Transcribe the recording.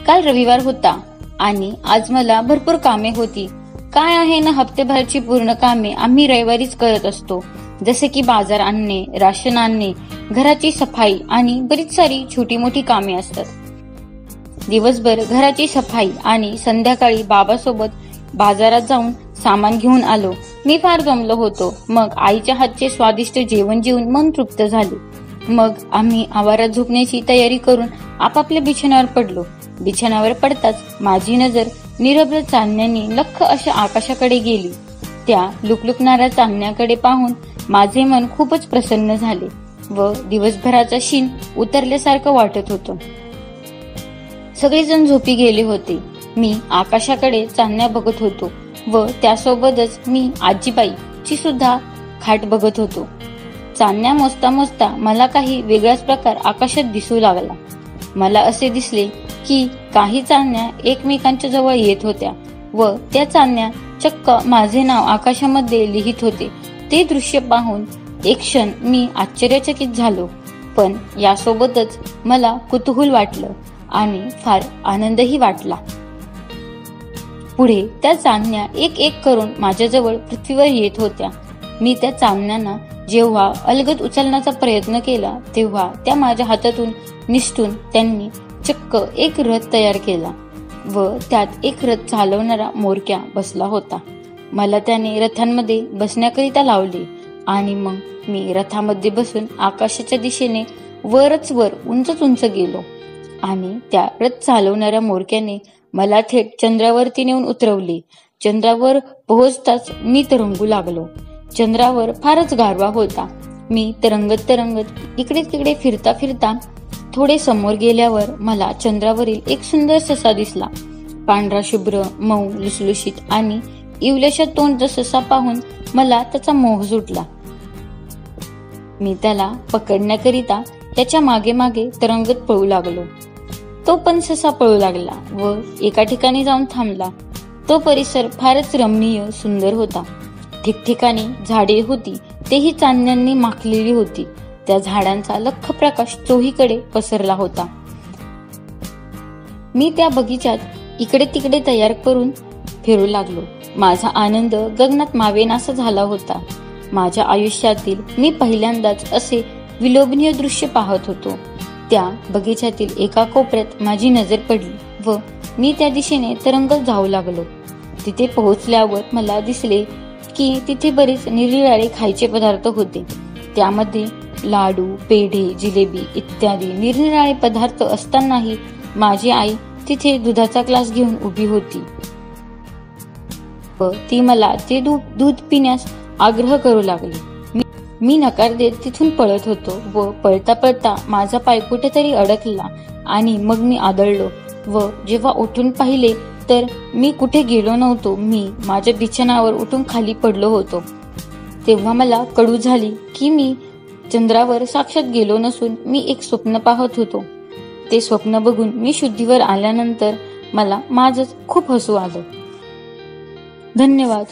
काल रविवार होता आणि आज मला भरपूर कामे होती. काय आहे ना, हप्तेभराची पूर्ण कामे आम्ही रविवारीच करत असतो. जसे की बाजार आणणे, राशन आणणे, घराची सफाई आणि बरीच सारी छोटी मोठी कामे असतात. दिवसभर घराची सफाई आणि संध्याकाळी बाबासोबत बाजारात जाऊन सामान घेऊन आलो. मी फार जमलो होतो. मग आईच्या हातचे स्वादिष्ट जेवण जेवून मन तृप्त झाले. मग आम्ही आवारात झोपण्याची तयारी करून आपापल्या बिछाण्यावर पडलो. बिछाण्यावर पडताच माझी नजर निरभ्र चांदण्यानी लख्ख अशा आकाशाकडे गेली. त्या लुकलुकणाऱ्या चांदण्याकडे पाहून माझे मन खूपच प्रसन्न झाले व दिवसभराचा शीन उतरल्यासारखं वाटत होतं. सगळेजण झोपी गेले होते. मी आकाशाकडे चांदण्या बघत होतो व त्यासोबतच मी आजीबाईची सुद्धा खाट बघत होतो. चांदण्या मोजता मोजता मला काही वेगळाच प्रकार आकाशात दिसू लागला. मला असे दिसले की काही चांदण्या एकमेकांच्या जवळ येत होत्या व त्या चांदण्या चक्क माझे नाव आकाशामध्ये लिहित होते. ते दृश्य पाहून एक क्षण मी आश्चर्यचकित झालो, पण यासोबतच मला कुतूहल वाटलं आणि फार आनंदही वाटला. पुढे त्या चांदण्या एक एक करून माझ्याजवळ पृथ्वीवर येत होत्या. मी त्या चांदण्यांना जेव्हा अलगद उचलण्याचा प्रयत्न केला तेव्हा त्या माझ्या हातातून निसटून त्यांनी चक्क एक रथ तयार केला व त्यात एक रथ चालवणारा मोरक्या बसला होता. मला त्याने रथांमध्ये बसण्याकरिता लावले आणि मग मी रथामध्ये बसून आकाशाच्या दिशेने वरच वर उंच उंच गेलो आणि त्या रथ चालवणाऱ्या मोरक्याने मला थेट चंद्रावरती नेऊन उतरवले. चंद्रावर पोहोचताच मी तरंगू लागलो. चंद्रावर फारच गारवा होता. मी तरंगत तरंगत इकडे तिकडे फिरता फिरता थोडे समोर गेल्यावर मला चंद्रावरील एक सुंदर ससा दिसला. पांढरा शुभ्र, मऊ, लुसलुशीत आणि इवल्याशा तोंडचा ससा पाहून मला त्याचा मोह सुटला. मी त्याला पकडण्याकरिता त्याच्या मागे मागे तरंगत पळू लागलो. तो पण ससा पळू लागला व एका ठिकाणी जाऊन थांबला. तो परिसर फारच रमणीय सुंदर होता. ठिकठिकाणी झाडे होती, तेही चांदण्यांनी माखलेली होती. त्या झाडांचा लख्ख प्रकाश चोहीकडे पसरला होता. मी त्या बगीचात इकडे तिकडे तयार करून फिरू लागलो. माझा आनंद गगनात मावेनासा झाला होता. माझ्या आयुष्यातील मी पहिल्यांदाच असे विलोभनीय दृश्य पाहत होतो. त्या बगीचातील एका कोपऱ्यात माझी नजर पडली व मी त्या दिशेने तरंगत जाऊ लागलो. तिथे पोहोचल्यावर मला दिसले की तिथे बरेच निरनिराळे खायचे पदार्थ होते. त्यामध्ये लाडू, पेढे, जिलेबी इत्यादी निरनिराळे पदार्थ असतानाही माझी आई तिथे दुधाचा ग्लास घेऊन उभी होती व ती मला ते दूध पिण्यास आग्रह करू लागली. मी नकार देत तिथून पळत होतो व पळता पळता माझा पाय कुठेतरी अडकला आणि मग मी आदळलो व जेव्हा उठून पाहिले तर मी कुठे गेलो नव्हतो. मी माझ्या बिछाण्यावर उठून खाली पडलो होतो. तेव्हा मला कळू झाली की मी चंद्रावर साक्षात गेलो नसून मी एक स्वप्न पाहत होतो. ते स्वप्न बघून मी शुद्धीवर आल्यानंतर मला माझंच खूप हसू आलं. धन्यवाद.